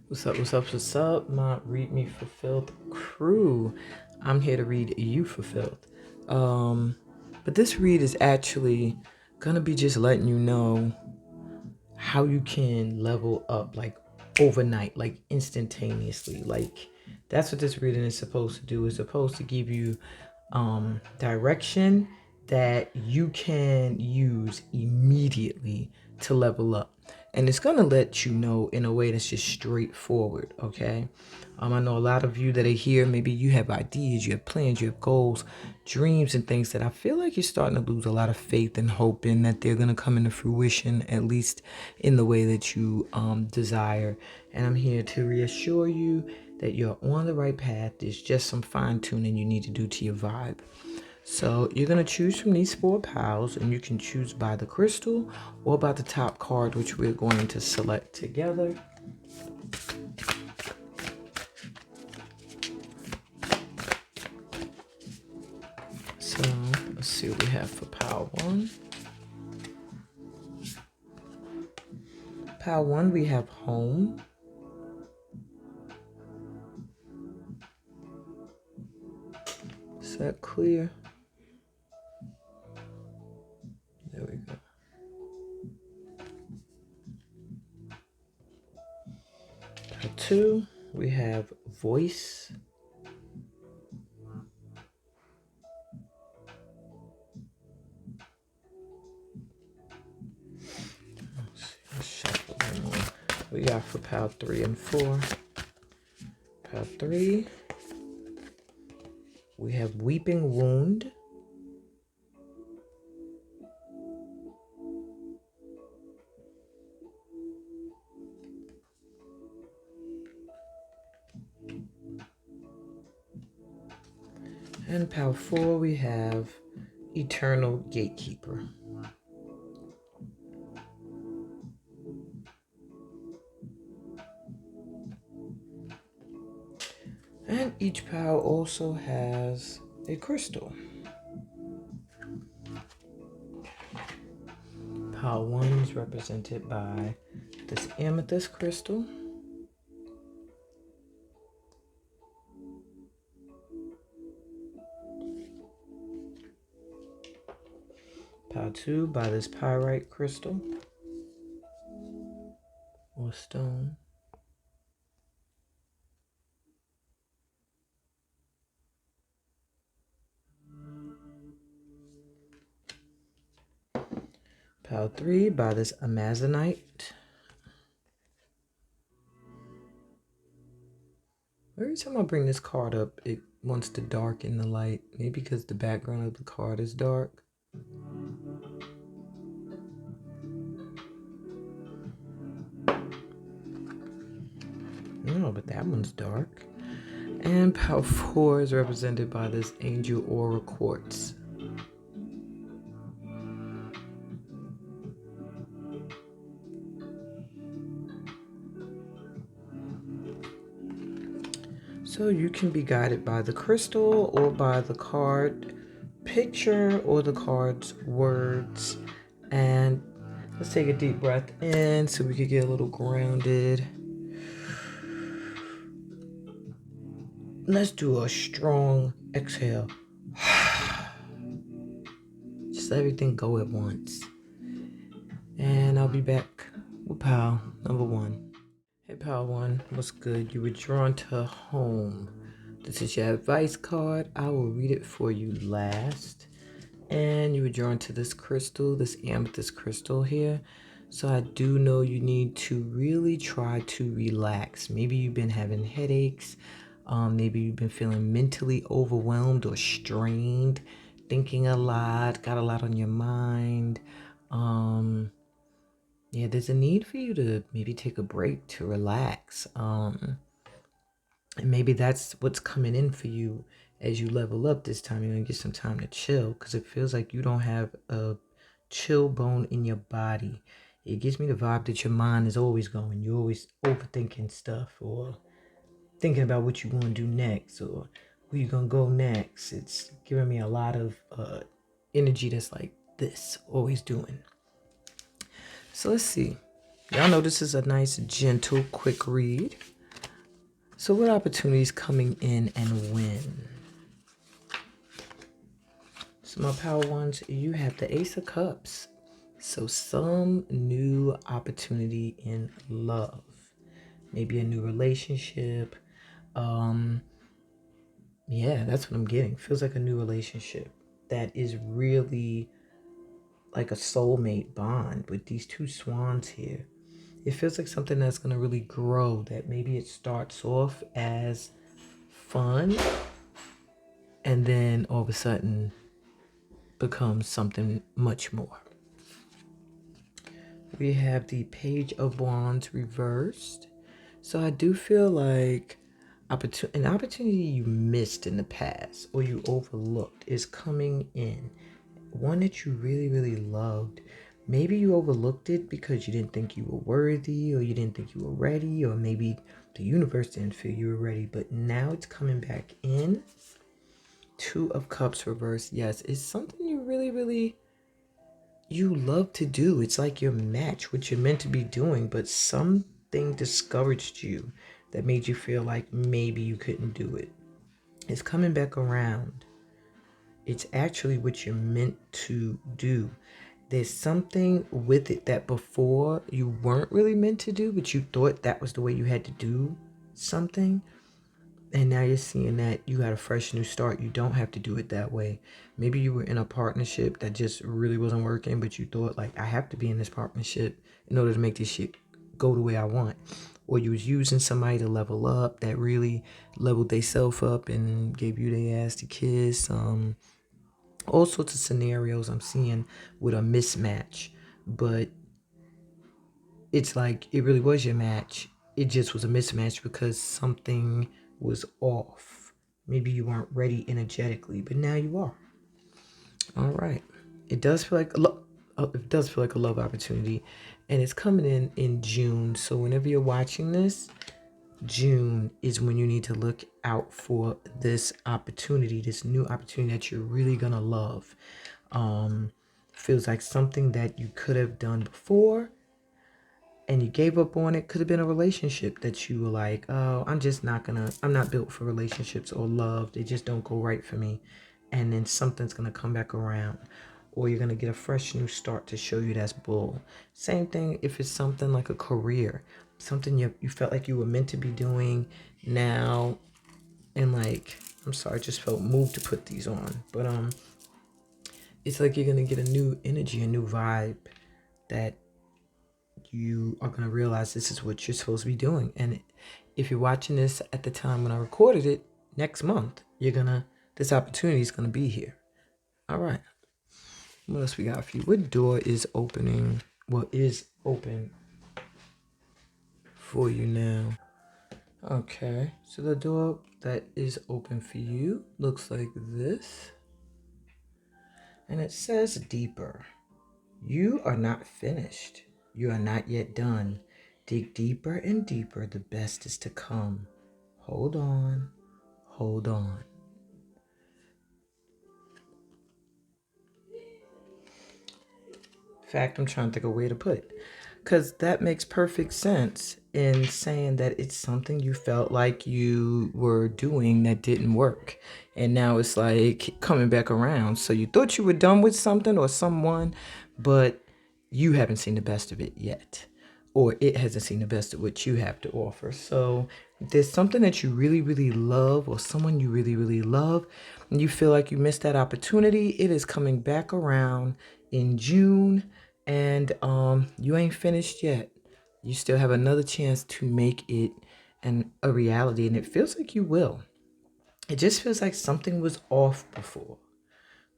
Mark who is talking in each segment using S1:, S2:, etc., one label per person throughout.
S1: What's up, my Read Me for Filth crew. I'm here to read you for filth. But this read is actually gonna be just letting you know how you can level up like overnight, like instantaneously. Like that's what this reading is supposed to do. It's supposed to give you direction that you can use immediately to level up. And it's going to let you know in a way that's just straightforward, okay? I know a lot of you that are here, maybe you have ideas, you have plans, you have goals, dreams, and things that I feel like you're starting to lose a lot of faith and hope in that they're going to come into fruition, at least in the way that you desire. And I'm here to reassure you that you're on the right path. There's just some fine tuning you need to do to your vibe. So you're going to choose from these 4 piles, and you can choose by the crystal or by the top card, which we're going to select together. So let's see what we have for pile 1. Pile 1, we have home. Is that clear? There we go. Pile 2, we have voice. Let's shuffle them more. We got for pile 3 and 4. Pile 3, we have weeping wound. And pile 4, we have eternal gatekeeper. And each pile also has a crystal. Pile 1 is represented by this amethyst crystal. Pile 2 by this pyrite crystal or stone. Pile 3 by this amazonite. Every time I bring this card up, it wants to darken the light. Maybe because the background of the card is dark. No, but that one's dark. And pile 4 is represented by this angel aura quartz. So you can be guided by the crystal or by the card picture or the card's words. And let's take a deep breath in so we could get a little grounded. Let's do a strong exhale. Just let everything go at once. And I'll be back with pile number 1. Hey pile 1, what's good? You were drawn to home. This is your advice card. I will read it for you last. And you were drawn to this crystal, this amethyst crystal here. So I do know you need to really try to relax. Maybe you've been having headaches. Maybe you've been feeling mentally overwhelmed or strained, thinking a lot, got a lot on your mind. Yeah, there's a need for you to maybe take a break to relax. And maybe that's what's coming in for you as you level up this time. You're going to get some time to chill because it feels like you don't have a chill bone in your body. It gives me the vibe that your mind is always going. You're always overthinking stuff or thinking about what you want to do next or where you're going to go next. It's giving me a lot of energy that's like this, always doing. So let's see. Y'all know this is a nice, gentle, quick read. So what opportunities coming in and when? So my power ones, you have the Ace of Cups. So some new opportunity in love. Maybe a new relationship. Yeah, that's what I'm getting. Feels like a new relationship that is really like a soulmate bond with these two swans here. It feels like something that's going to really grow, that maybe it starts off as fun and then all of a sudden becomes something much more. We have the Page of Wands reversed. So I do feel like an opportunity you missed in the past or you overlooked is coming in. One that you really, really loved. Maybe you overlooked it because you didn't think you were worthy, or you didn't think you were ready, or maybe the universe didn't feel you were ready, but now it's coming back in. Two of Cups reversed. Yes, it's something you really, really you love to do. It's like your match, what you're meant to be doing, but something discouraged you that made you feel like maybe you couldn't do it. It's coming back around. It's actually what you're meant to do. There's something with it that before you weren't really meant to do, but you thought that was the way you had to do something. And now you're seeing that you got a fresh new start. You don't have to do it that way. Maybe you were in a partnership that just really wasn't working, but you thought like, I have to be in this partnership in order to make this shit go the way I want. Or you was using somebody to level up that really leveled themselves up and gave you their ass to kiss. All sorts of scenarios I'm seeing with a mismatch, but it's like it really was your match. It just was a mismatch because something was off. Maybe you weren't ready energetically, but now you are. All right. It does feel like it does feel like a love opportunity, and it's coming in June. So whenever you're watching this, June is when you need to look out for this opportunity, this new opportunity that you're really gonna love. Feels like something that you could have done before and you gave up on it. Could have been a relationship that you were like, oh, I'm not built for relationships or love. They just don't go right for me. And then something's gonna come back around. Or you're gonna get a fresh new start to show you that's bull. Same thing if it's something like a career. Something you felt like you were meant to be doing now. And like, I'm sorry, I just felt moved to put these on. But it's like you're gonna get a new energy, a new vibe that you are gonna realize this is what you're supposed to be doing. And if you're watching this at the time when I recorded it, next month, this opportunity is gonna be here. All right. What else we got for you? What door is opening? Well, is open for you now. Okay, so the door that is open for you looks like this. And it says deeper. You are not finished. You are not yet done. Dig deeper and deeper. The best is to come. Hold on. Hold on. In fact, I'm trying to think of a way to put it. Because that makes perfect sense in saying that it's something you felt like you were doing that didn't work. And now it's like coming back around. So you thought you were done with something or someone, but you haven't seen the best of it yet. Or it hasn't seen the best of what you have to offer. So if there's something that you really, really love or someone you really, really love, and you feel like you missed that opportunity, it is coming back around in June. And you ain't finished yet. You still have another chance to make it a reality, and it feels like you will. It just feels like something was off before,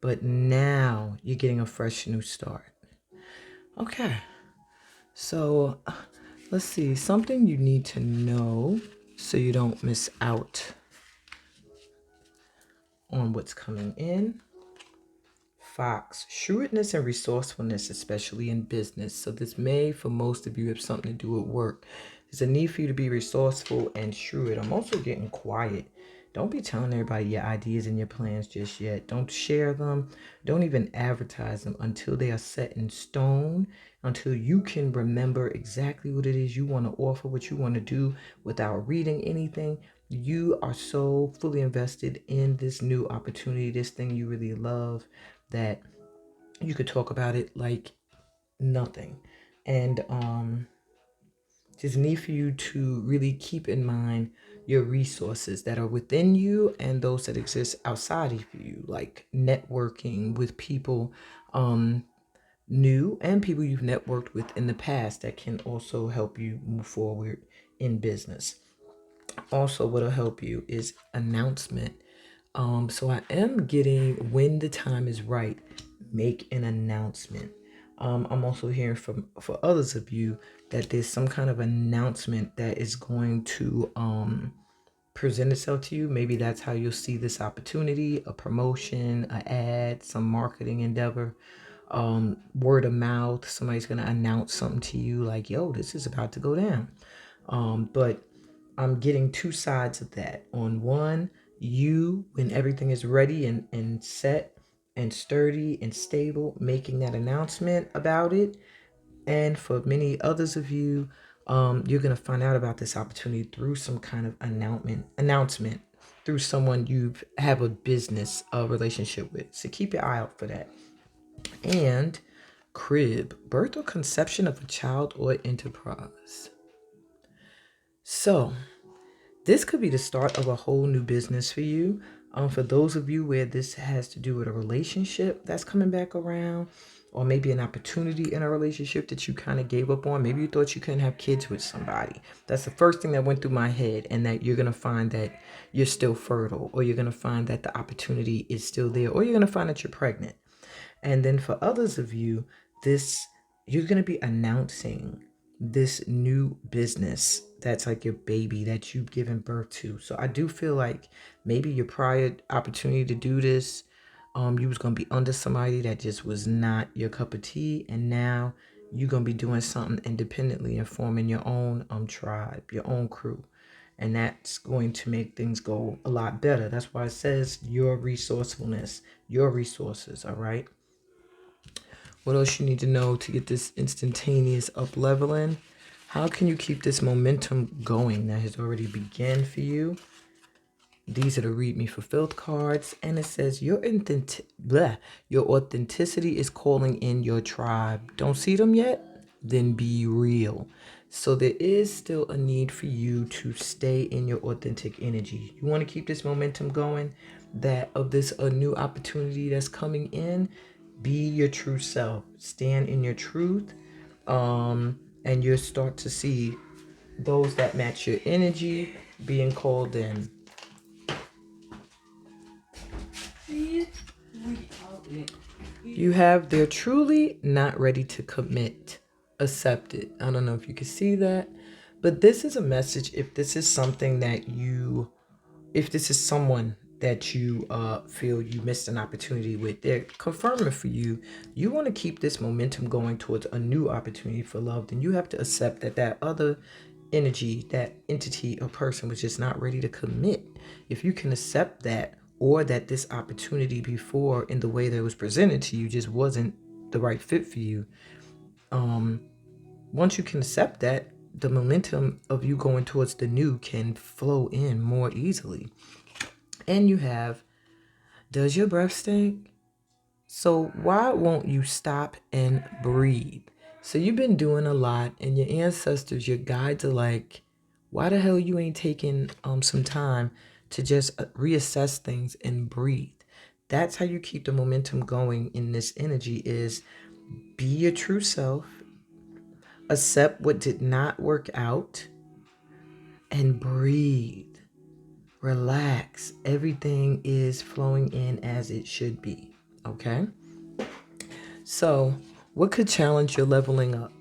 S1: but now you're getting a fresh new start. Okay, so let's see, something you need to know so you don't miss out on what's coming in. Fox, shrewdness and resourcefulness, especially in business. So this may, for most of you, have something to do with work. There's a need for you to be resourceful and shrewd. I'm also getting quiet. Don't be telling everybody your ideas and your plans just yet. Don't share them. Don't even advertise them until they are set in stone, until you can remember exactly what it is you want to offer, what you want to do without reading anything. You are so fully invested in this new opportunity, this thing you really love, that you could talk about it like nothing. And just need for you to really keep in mind your resources that are within you and those that exist outside of you, like networking with people new and people you've networked with in the past that can also help you move forward in business. Also, what'll help you is announcement. So I am getting, when the time is right, make an announcement. I'm also hearing from for others of you that there's some kind of announcement that is going to present itself to you. Maybe that's how you'll see this opportunity, a promotion, an ad, some marketing endeavor, word of mouth. Somebody's gonna announce something to you like, yo, this is about to go down. But I'm getting two sides of that. On one, you, when everything is ready and set and sturdy and stable, making that announcement about it. And for many others of you, you're going to find out about this opportunity through some kind of announcement through someone you have a business relationship with. So keep your eye out for that. And crib, birth or conception of a child or enterprise. So this could be the start of a whole new business for you. For those of you where this has to do with a relationship that's coming back around, or maybe an opportunity in a relationship that you kind of gave up on. Maybe you thought you couldn't have kids with somebody. That's the first thing that went through my head, and that you're going to find that you're still fertile, or you're going to find that the opportunity is still there, or you're going to find that you're pregnant. And then for others of you, you're going to be announcing this new business that's like your baby that you've given birth to. So I do feel like maybe your prior opportunity to do this, you was going to be under somebody that just was not your cup of tea, and now you're going to be doing something independently and forming your own tribe, your own crew. And that's going to make things go a lot better. That's why it says your resourcefulness, your resources, all right? What else you need to know to get this instantaneous up leveling? How can you keep this momentum going that has already begun for you? These are the read me for Filth cards, and it says your authenticity is calling in your tribe. Don't see them yet? Then be real. So there is still a need for you to stay in your authentic energy. You want to keep this momentum going, that of this a new opportunity that's coming in. Be your true self. Stand in your truth, and you'll start to see those that match your energy being called in. You have they're truly not ready to commit. Accept it. I don't know if you can see that, but this is a message. If this is something that if this is someone that you feel you missed an opportunity with, they're confirming for you. You want to keep this momentum going towards a new opportunity for love, then you have to accept that other energy, that entity or person was just not ready to commit. If you can accept that, or that this opportunity before in the way that it was presented to you just wasn't the right fit for you, once you can accept that, the momentum of you going towards the new can flow in more easily. And you have, does your breath stink? So why won't you stop and breathe? So you've been doing a lot, and your ancestors, your guides are like, why the hell you ain't taking some time to just reassess things and breathe? That's how you keep the momentum going in this energy, is be your true self, accept what did not work out, and breathe. Relax. Everything is flowing in as it should be. Okay? So, what could challenge your leveling up?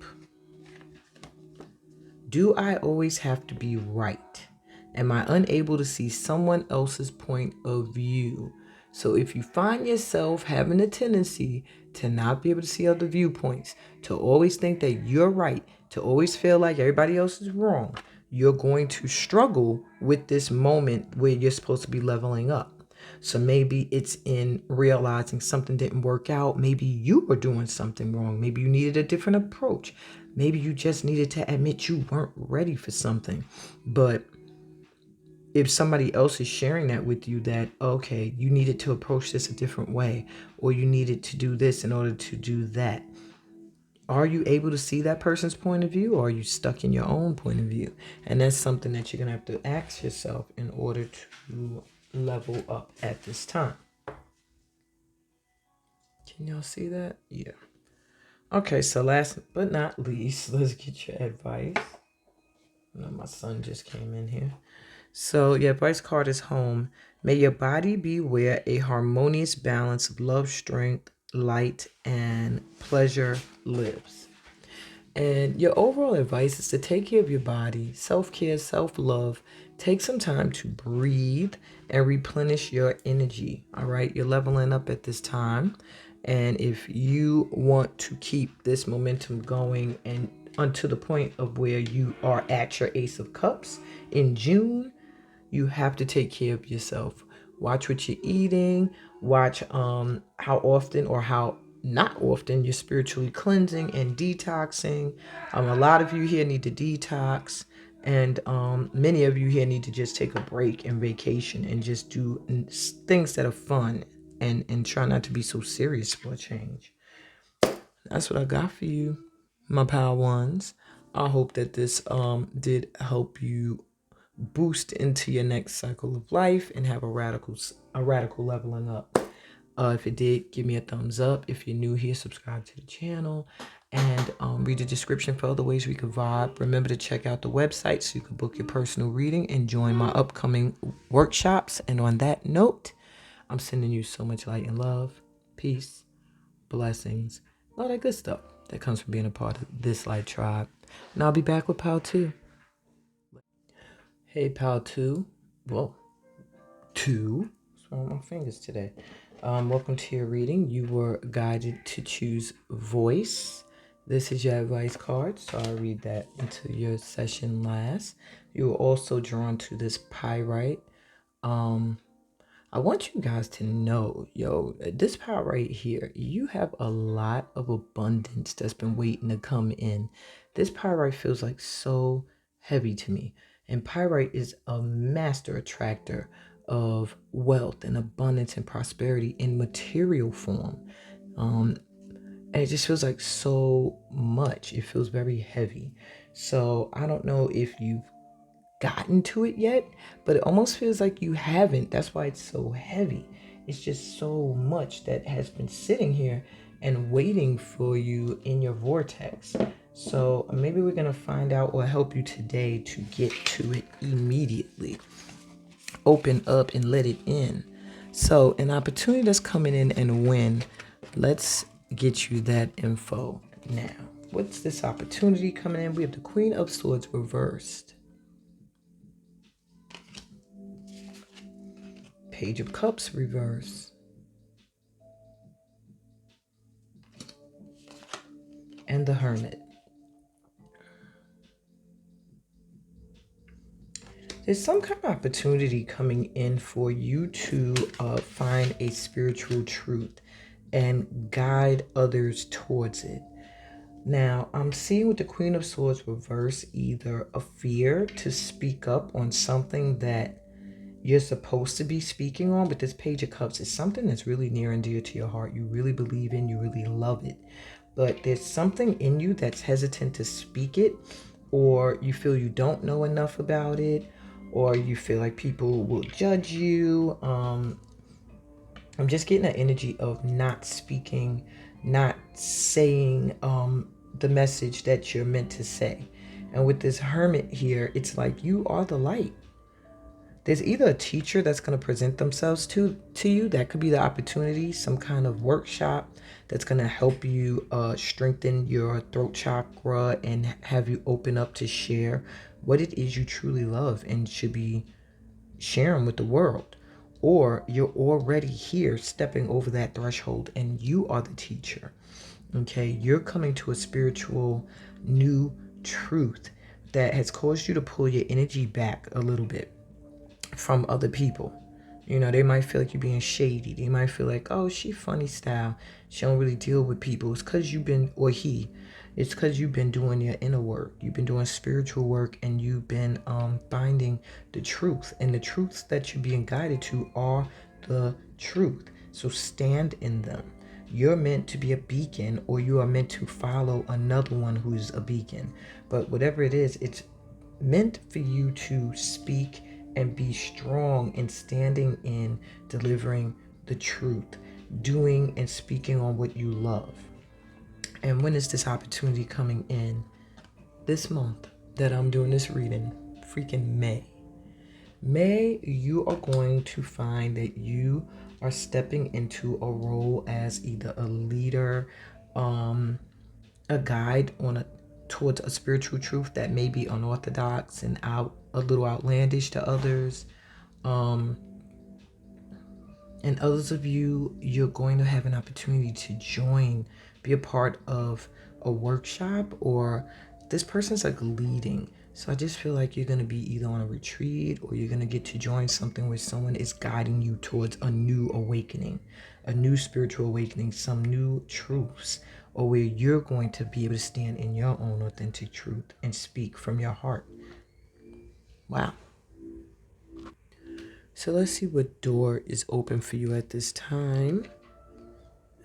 S1: Do I always have to be right? Am I unable to see someone else's point of view? So if you find yourself having a tendency to not be able to see other viewpoints, to always think that you're right, to always feel like everybody else is wrong, you're going to struggle with this moment where you're supposed to be leveling up. So maybe it's in realizing something didn't work out. Maybe you were doing something wrong. Maybe you needed a different approach. Maybe you just needed to admit you weren't ready for something. But if somebody else is sharing that with you, that, okay, you needed to approach this a different way, or you needed to do this in order to do that, are you able to see that person's point of view, or are you stuck in your own point of view? And that's something that you're going to have to ask yourself in order to level up at this time. Can y'all see that? Yeah. Okay, so last but not least, let's get your advice. My son just came in here. So your advice card is home. May your body be where a harmonious balance of love, strength, light, and pleasure lives. And your overall advice is to take care of your body, self-care, self-love. Take some time to breathe and replenish your energy. All right, you're leveling up at this time. And if you want to keep this momentum going and unto the point of where you are at your Ace of Cups in June, you have to take care of yourself. Watch what you're eating. Watch how often or how not often you're spiritually cleansing and detoxing. A lot of you here need to detox, and many of you here need to just take a break and vacation and just do things that are fun, and try not to be so serious for a change. That's what I got for you, my pal ones. I hope that this did help you boost into your next cycle of life and have a radical leveling up. If it did, give me a thumbs up. If you're new here, subscribe to the channel, and read the description for other ways we could vibe. Remember to check out the website so you can book your personal reading and join my upcoming workshops. And on that note, I'm sending you so much light and love, peace, blessings, all that good stuff that comes from being a part of this light tribe. And I'll be back with Pal 2. Hey, Pal 2. Whoa. 2. What's wrong with my fingers today? Welcome to your reading. You were guided to choose voice. This is your advice card, so I'll read that into your session last. You were also drawn to this pyrite. I want you guys to know, this part right here, you have a lot of abundance that's been waiting to come in. This pyrite feels like so heavy to me. And pyrite is a master attractor of wealth and abundance and prosperity in material form. And it just feels like so much. It feels very heavy. So I don't know if you've gotten to it yet, but it almost feels like you haven't. That's why it's so heavy. It's just so much that has been sitting here and waiting for you in your vortex. So maybe we're going to find out or help you today to get to it immediately. Open up and let it in. So an opportunity that's coming in and when, let's get you that info now. What's this opportunity coming in? We have the Queen of Swords reversed. Page of Cups reverse. And the Hermit. There's some kind of opportunity coming in for you to find a spiritual truth and guide others towards it. Now, I'm seeing with the Queen of Swords reverse either a fear to speak up on something that you're supposed to be speaking on, but this Page of Cups is something that's really near and dear to your heart. You really believe in, you really love it. But there's something in you that's hesitant to speak it, or you feel you don't know enough about it, or you feel like people will judge you. I'm just getting that energy of not speaking, not saying the message that you're meant to say. And with this Hermit here, it's like you are the light. There's either a teacher that's going to present themselves to you. That could be the opportunity, some kind of workshop that's going to help you strengthen your throat chakra and have you open up to share what it is you truly love and should be sharing with the world. Or you're already here stepping over that threshold and you are the teacher. Okay, you're coming to a spiritual new truth that has caused you to pull your energy back a little bit from other people. You know, they might feel like you're being shady. They might feel like, oh, she funny style. She don't really deal with people. It's because you've been, or he, it's because you've been doing your inner work. You've been doing spiritual work, and you've been finding the truth. And the truths that you're being guided to are the truth. So stand in them. You're meant to be a beacon, or you are meant to follow another one who's a beacon. But whatever it is, it's meant for you to speak and be strong in standing in delivering the truth, doing and speaking on what you love. And when is this opportunity coming in? This month that I'm doing this reading, freaking May. May, you are going to find that you are stepping into a role as either a leader, a guide on a towards a spiritual truth that may be unorthodox and out a little outlandish to others. And others of you, you're going to have an opportunity to join, be a part of a workshop, or this person's like leading. So I just feel like you're going to be either on a retreat, or you're going to get to join something where someone is guiding you towards a new awakening, a new spiritual awakening, some new truths, or where you're going to be able to stand in your own authentic truth and speak from your heart. Wow. So let's see what door is open for you at this time.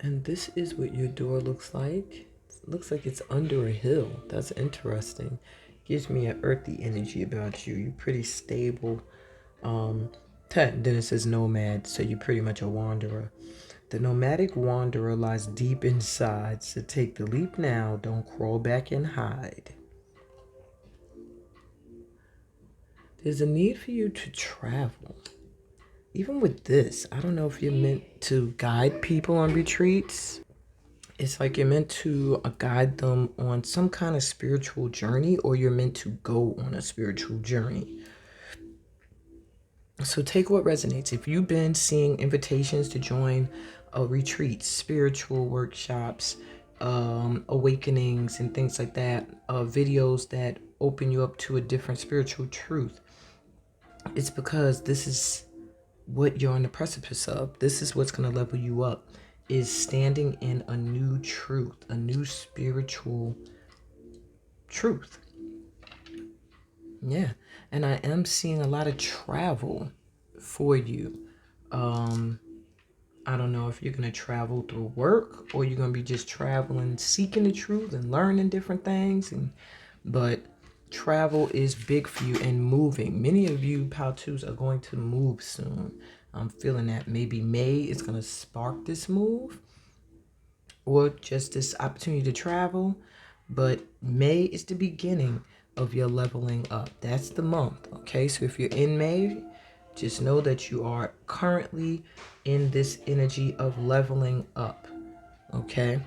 S1: And this is what your door looks like. It looks like it's under a hill. That's interesting. Gives me an earthy energy about you. You're pretty stable. Then it says nomad, so you're pretty much a wanderer. The nomadic wanderer lies deep inside, so take the leap now. Don't crawl back and hide. There's a need for you to travel. Even with this, I don't know if you're meant to guide people on retreats. It's like you're meant to guide them on some kind of spiritual journey, or you're meant to go on a spiritual journey. So take what resonates. If you've been seeing invitations to join a retreat, spiritual workshops, awakenings, and things like that, videos that open you up to a different spiritual truth, it's because this is what you're on the precipice of. This is what's going to level you up, is standing in a new truth, a new spiritual truth. Yeah. And I am seeing a lot of travel for you. I don't know if you're going to travel through work, or you're going to be just traveling, seeking the truth and learning different things. But travel is big for you, and moving. Many of you Powtoos are going to move soon. I'm feeling that maybe May is going to spark this move, or just this opportunity to travel. But May is the beginning of your leveling up. That's the month. Okay, so if you're in May, just know that you are currently in this energy of leveling up. Okay.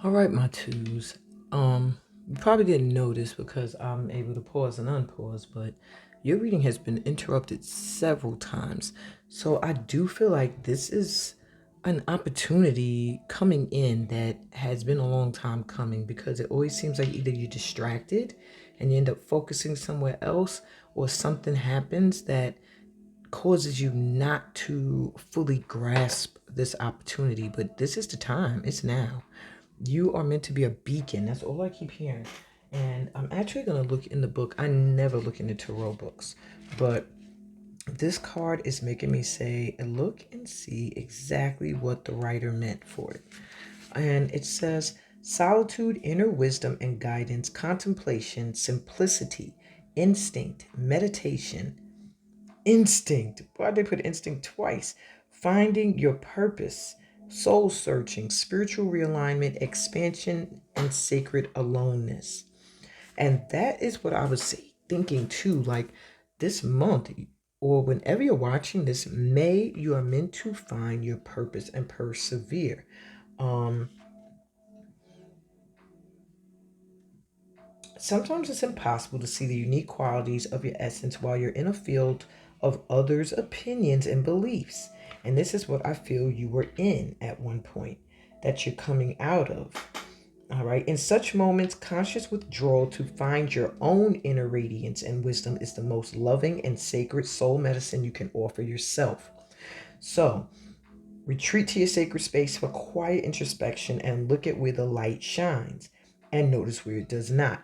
S1: All right, my twos. You probably didn't notice because I'm able to pause and unpause, but your reading has been interrupted several times. So I do feel like this is an opportunity coming in that has been a long time coming, because it always seems like either you're distracted and you end up focusing somewhere else, or something happens that causes you not to fully grasp this opportunity. But this is the time. It's now. You are meant to be a beacon. That's all I keep hearing. And I'm actually going to look in the book. I never look in the tarot books, but this card is making me say, look and see exactly what the writer meant for it. And it says, solitude, inner wisdom and guidance, contemplation, simplicity, instinct, meditation. Instinct. Why'd they put instinct twice? Finding your purpose, soul searching, spiritual realignment, expansion, and sacred aloneness. And that is what I was thinking too. Like this month, or whenever you're watching this, May, you are meant to find your purpose and persevere. Sometimes it's impossible to see the unique qualities of your essence while you're in a field of others' opinions and beliefs. And this is what I feel you were in at one point that you're coming out of. All right. In such moments, conscious withdrawal to find your own inner radiance and wisdom is the most loving and sacred soul medicine you can offer yourself. So, retreat to your sacred space for quiet introspection and look at where the light shines and notice where it does not.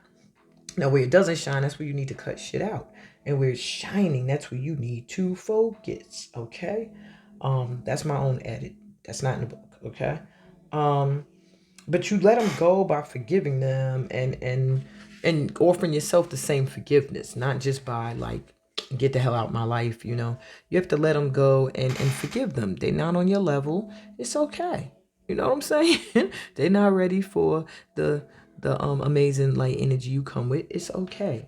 S1: Now, where it doesn't shine, that's where you need to cut shit out. And where it's shining, that's where you need to focus. Okay? That's my own edit. That's not in the book. Okay? But you let them go by forgiving them and offering yourself the same forgiveness, not just by like, get the hell out of my life. You have to let them go and forgive them. They're not on your level. It's okay. You know what I'm saying? They're not ready for the amazing light energy you come with. It's okay.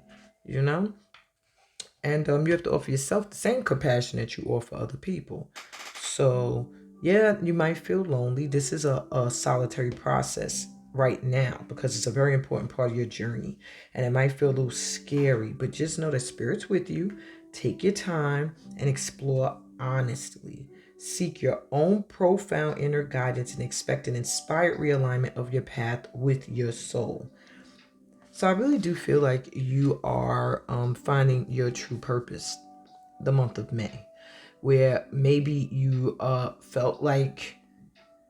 S1: And you have to offer yourself the same compassion that you offer other people. So yeah, you might feel lonely. This is a solitary process right now because it's a very important part of your journey. And it might feel a little scary, but just know that Spirit's with you. Take your time and explore honestly. Seek your own profound inner guidance and expect an inspired realignment of your path with your soul. So I really do feel like you are finding your true purpose the month of May, where maybe you felt like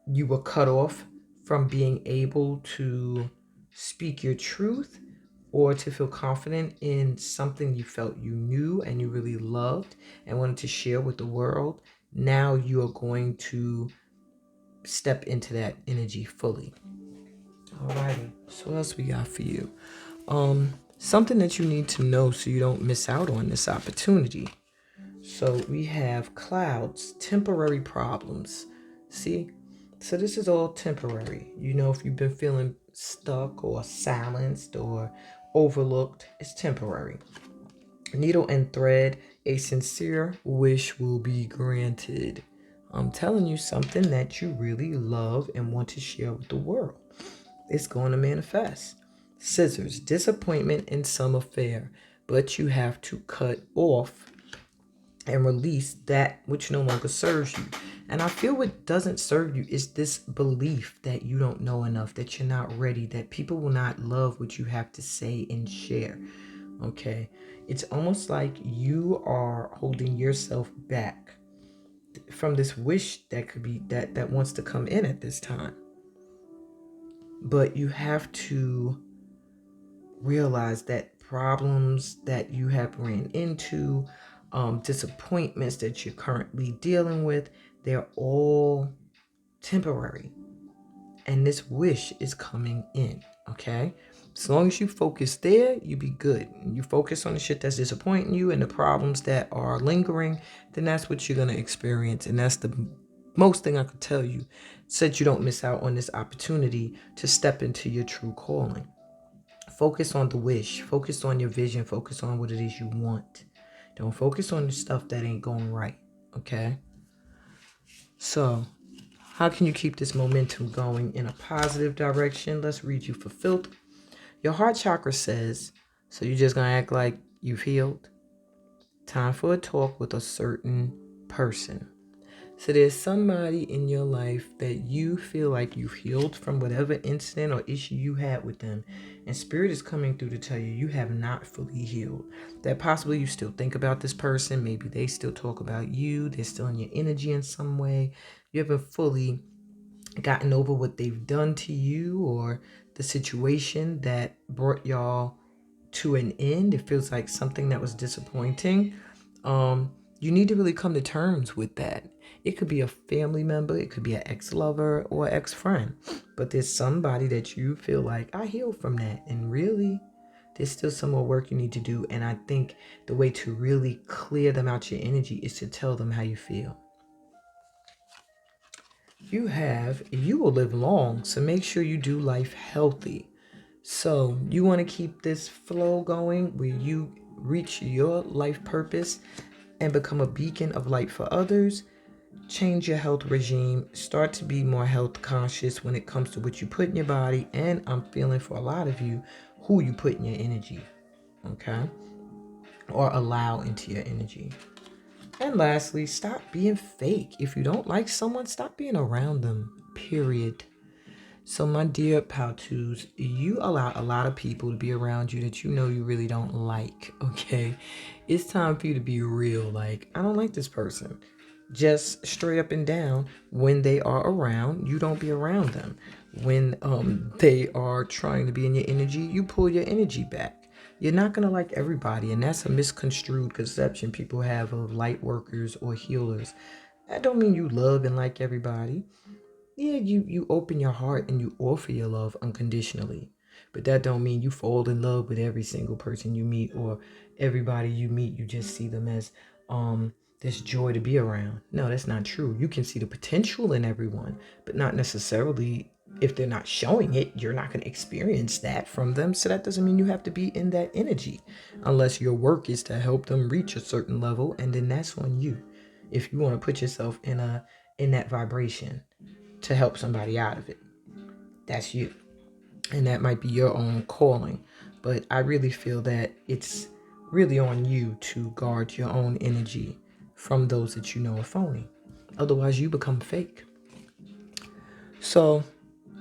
S1: you were cut off from being able to speak your truth or to feel confident in something you felt you knew and you really loved and wanted to share with the world. Now you are going to step into that energy fully. Alrighty, so what else we got for you? Something that you need to know so you don't miss out on this opportunity. So we have clouds, temporary problems. See? So this is all temporary. If you've been feeling stuck or silenced or overlooked, it's temporary. Needle and thread, a sincere wish will be granted. I'm telling you something that you really love and want to share with the world. It's going to manifest. Scissors, disappointment in some affair, but you have to cut off and release that which no longer serves you. And I feel what doesn't serve you is this belief that you don't know enough, that you're not ready, that people will not love what you have to say and share. Okay? It's almost like you are holding yourself back from this wish that could be that wants to come in at this time. But you have to realize that problems that you have ran into, disappointments that you're currently dealing with, they're all temporary. And this wish is coming in, okay? As long as you focus there, you be good. You focus on the shit that's disappointing you and the problems that are lingering, then that's what you're going to experience. And that's the most thing I could tell you, so that you don't miss out on this opportunity to step into your true calling. Focus on the wish. Focus on your vision. Focus on what it is you want. Don't focus on the stuff that ain't going right, okay? So, how can you keep this momentum going in a positive direction? Let's read you for Filth. Your heart chakra says, so you're just going to act like you've healed? Time for a talk with a certain person. So there's somebody in your life that you feel like you've healed from whatever incident or issue you had with them. And Spirit is coming through to tell you have not fully healed. That possibly you still think about this person. Maybe they still talk about you. They're still in your energy in some way. You haven't fully gotten over what they've done to you or the situation that brought y'all to an end. It feels like something that was disappointing. You need to really come to terms with that. It could be a family member, it could be an ex-lover or ex-friend, but there's somebody that you feel like, I healed from that, and really there's still some more work you need to do. And I think the way to really clear them out your energy is to tell them how you feel. You will live long, so make sure you do life healthy. So you want to keep this flow going where you reach your life purpose and become a beacon of light for others. Change your health regime. Start to be more health conscious when it comes to what you put in your body. And I'm feeling for a lot of you, who you put in your energy, okay? Or allow into your energy. And lastly, stop being fake. If you don't like someone, stop being around them, period. So my dear Powtoos, you allow a lot of people to be around you that you know you really don't like, okay? It's time for you to be real. Like, I don't like this person. Just straight up and down, when they are around, you don't be around them. When they are trying to be in your energy, you pull your energy back. You're not going to like everybody, and that's a misconstrued conception people have of light workers or healers. That don't mean you love and like everybody. Yeah, you open your heart and you offer your love unconditionally, but that don't mean you fall in love with every single person you meet, or everybody you meet you just see them as this joy to be around. No, that's not true. You can see the potential in everyone, but not necessarily. If they're not showing it, you're not going to experience that from them. So that doesn't mean you have to be in that energy, unless your work is to help them reach a certain level, and then that's on you. If you want to put yourself in that vibration to help somebody out of it, that's you. And that might be your own calling. But I really feel that it's really on you to guard your own energy from those that you know are phony. Otherwise, you become fake. So,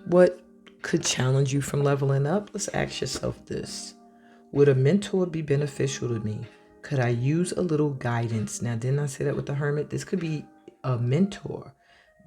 S1: what could challenge you from leveling up? Let's ask yourself this. Would a mentor be beneficial to me? Could I use a little guidance? Now, didn't I say that with the hermit? This could be a mentor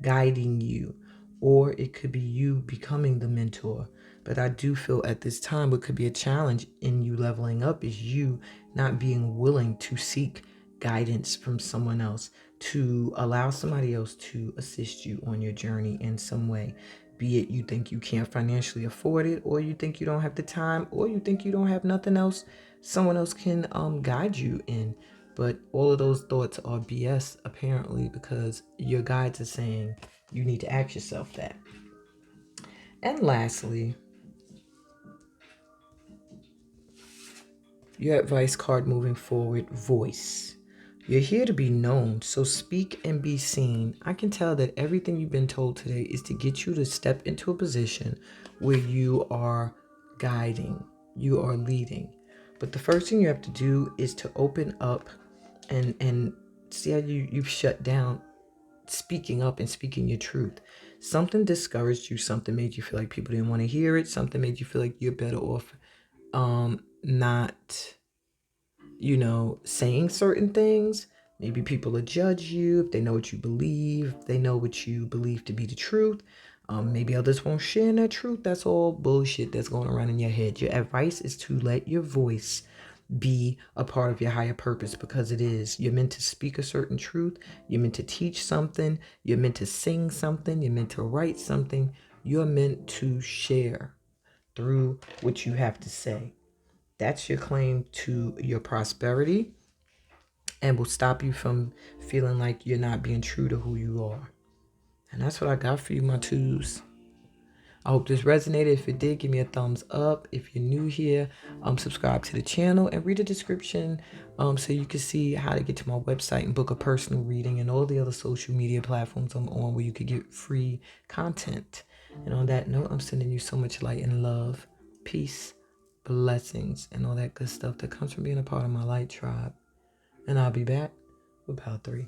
S1: guiding you, or it could be you becoming the mentor. But I do feel at this time what could be a challenge in you leveling up is you not being willing to seek guidance from someone else, to allow somebody else to assist you on your journey in some way. Be it you think you can't financially afford it, or you think you don't have the time, or you think you don't have nothing else someone else can guide you in. But all of those thoughts are BS, apparently, because your guides are saying you need to ask yourself that. And lastly, your advice card moving forward, voice. You're here to be known, so speak and be seen. I can tell that everything you've been told today is to get you to step into a position where you are guiding, you are leading. But the first thing you have to do is to open up and see how you've shut down speaking up and speaking your truth. Something discouraged you, something made you feel like people didn't want to hear it, something made you feel like you're better off not saying certain things. Maybe people will judge you if they know what you believe, they know what you believe to be the truth. Maybe others won't share that truth. That's all bullshit that's going around in your head. Your advice is to let your voice be a part of your higher purpose, because it is. You're meant to speak a certain truth. You're meant to teach something. You're meant to sing something. You're meant to write something. You're meant to share through what you have to say. That's your claim to your prosperity, and will stop you from feeling like you're not being true to who you are. And that's what I got for you, my twos. I hope this resonated. If it did, give me a thumbs up. If you're new here, subscribe to the channel and read the description so you can see how to get to my website and book a personal reading, and all the other social media platforms I'm on where you could get free content. And on that note, I'm sending you so much light and love, peace, blessings, and all that good stuff that comes from being a part of my light tribe. And I'll be back with Pal 3.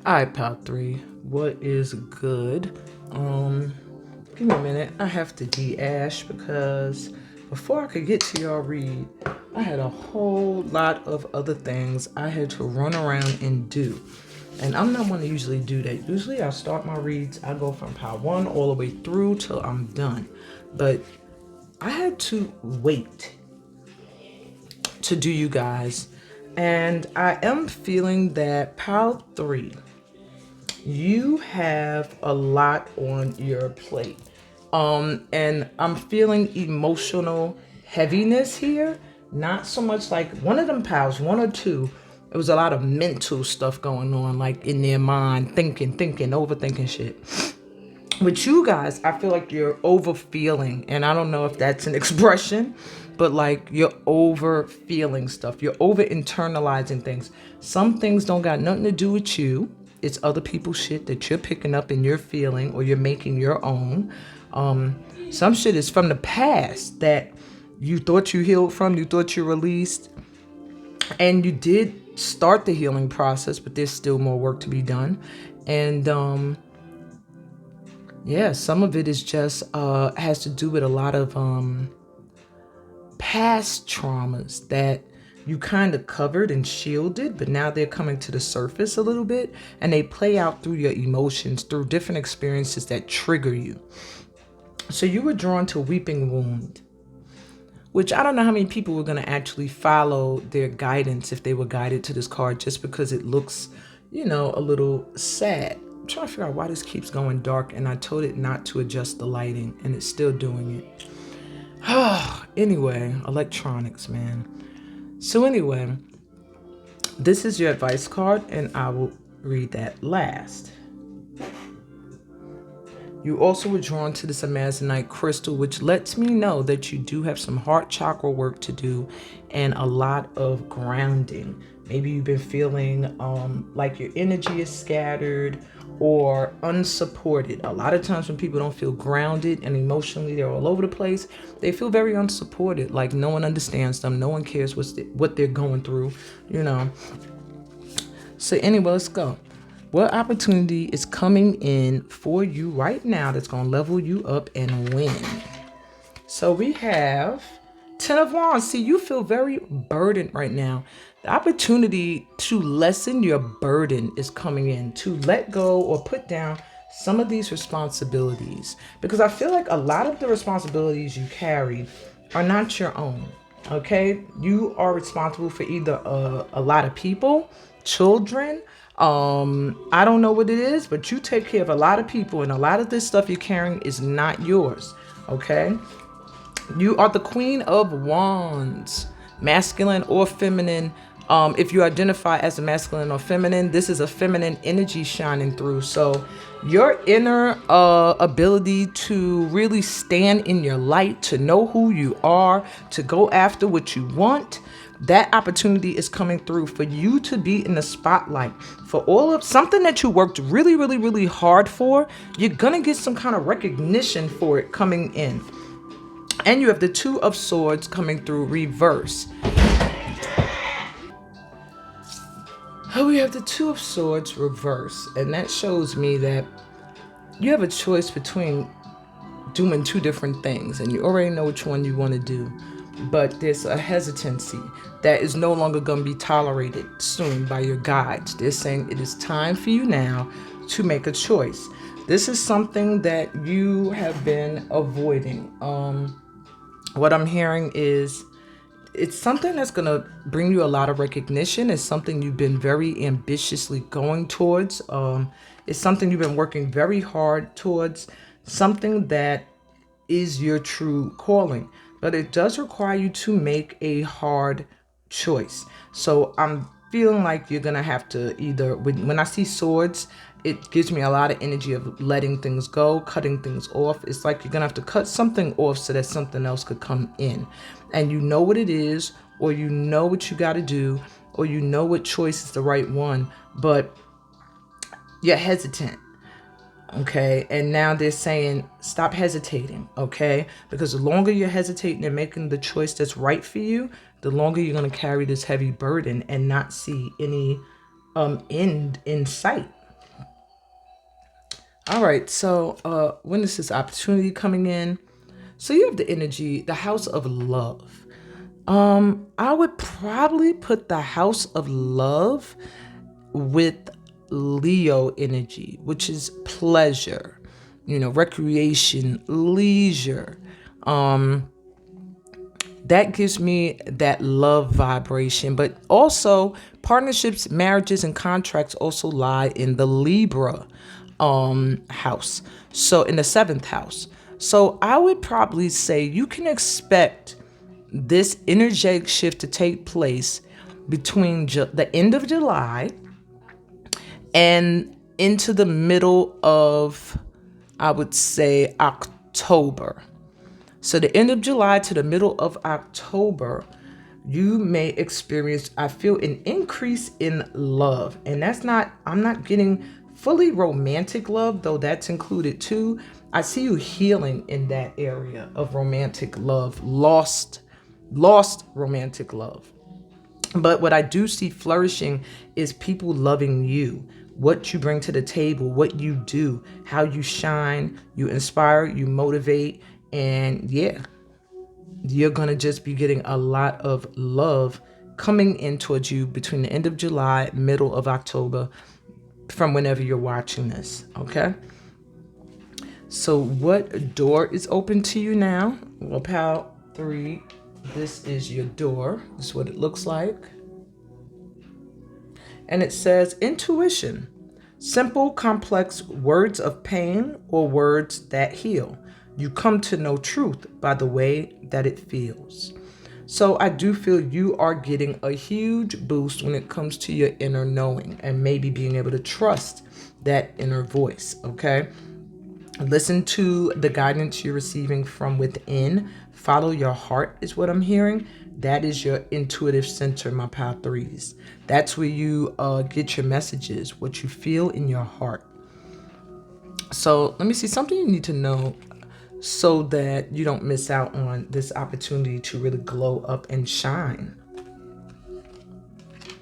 S1: All right, Pal 3. What is good? Give me a minute. I have to de-ash because before I could get to y'all read, I had a whole lot of other things I had to run around and do. And I'm not one to usually do that. Usually I start my reads, I go from Pal 1 all the way through till I'm done. But I had to wait to do you guys. And I am feeling that Pal 3, you have a lot on your plate. And I'm feeling emotional heaviness here. Not so much like one of them pals, one or two. It was a lot of mental stuff going on, like in their mind, thinking, overthinking shit. With you guys, I feel like you're over feeling, and I don't know if that's an expression, but like you're over feeling stuff. You're over internalizing things. Some things don't got nothing to do with you. It's other people's shit that you're picking up and you're feeling, or you're making your own. Some shit is from the past that you thought you healed from, you thought you released, And you did start the healing process, but there's still more work to be done. And yeah, some of it is just has to do with a lot of past traumas that you kind of covered and shielded, but now they're coming to the surface a little bit, and they play out through your emotions, through different experiences that trigger you. So you were drawn to Weeping Wound, which I don't know how many people were going to actually follow their guidance if they were guided to this card, just because it looks, a little sad. I'm trying to figure out why this keeps going dark, and I told it not to adjust the lighting, and it's still doing it. Anyway, electronics, man. So anyway, this is your advice card, and I will read that last. You also were drawn to this amazonite crystal, which lets me know that you do have some heart chakra work to do and a lot of grounding. Maybe you've been feeling like your energy is scattered or unsupported. A lot of times when people don't feel grounded and emotionally they're all over the place, they feel very unsupported, like no one understands them, no one cares what they're going through, So anyway, let's go. What opportunity is coming in for you right now that's going to level you up and win? So we have 10 of Wands. See, you feel very burdened right now. The opportunity to lessen your burden is coming in, to let go or put down some of these responsibilities. Because I feel like a lot of the responsibilities you carry are not your own, okay? You are responsible for either a lot of people, children, I don't know what it is, but you take care of a lot of people, and a lot of this stuff you're carrying is not yours, okay? You are the Queen of Wands, masculine or feminine. If you identify as a masculine or feminine, this is a feminine energy shining through. So your inner ability to really stand in your light, to know who you are, to go after what you want, that opportunity is coming through for you to be in the spotlight for all of something that you worked really, really, really hard for. You're going to get some kind of recognition for it coming in. And you have the Two of Swords coming through reverse. We have the Two of Swords reverse. And that shows me that you have a choice between doing two different things. And you already know which one you want to do. But there's a hesitancy that is no longer going to be tolerated soon by your guides. They're saying it is time for you now to make a choice. This is something that you have been avoiding. What I'm hearing is it's something that's going to bring you a lot of recognition. It's something you've been very ambitiously going towards. It's something you've been working very hard towards. Something that is your true calling. But it does require you to make a hard choice. So I'm feeling like you're going to have to either, when I see swords, it gives me a lot of energy of letting things go, cutting things off. It's like you're going to have to cut something off so that something else could come in. And you know what it is, or you know what you got to do, or you know what choice is the right one, but you're hesitant. Okay, and now they're saying stop hesitating, okay? Because the longer you're hesitating and making the choice that's right for you, the longer you're going to carry this heavy burden and not see any end in sight. All right, so when is this opportunity coming in? So you have the energy, the House of Love. I would probably put the House of Love with Leo energy, which is pleasure, recreation, leisure. That gives me that love vibration, but also partnerships, marriages, and contracts also lie in the Libra house. So in the 7th house. So I would probably say you can expect this energetic shift to take place between the end of July and into the middle of, I would say, October. So the end of July to the middle of October, you may experience, I feel, an increase in love. And I'm not getting fully romantic love, though that's included too. I see you healing in that area of romantic love, lost romantic love. But what I do see flourishing is people loving you, what you bring to the table, what you do, how you shine, you inspire, you motivate, and yeah, you're going to just be getting a lot of love coming in towards you between the end of July, middle of October, from whenever you're watching this, okay? So what door is open to you now? Well, pal 3, this is your door. This is what it looks like. And it says intuition, simple, complex words of pain or words that heal. You come to know truth by the way that it feels. So I do feel you are getting a huge boost when it comes to your inner knowing and maybe being able to trust that inner voice, okay? Listen to the guidance you're receiving from within. Follow your heart is what I'm hearing. That is your intuitive center, my pal 3s. That's where you get your messages, what you feel in your heart. So let me see something you need to know so that you don't miss out on this opportunity to really glow up and shine.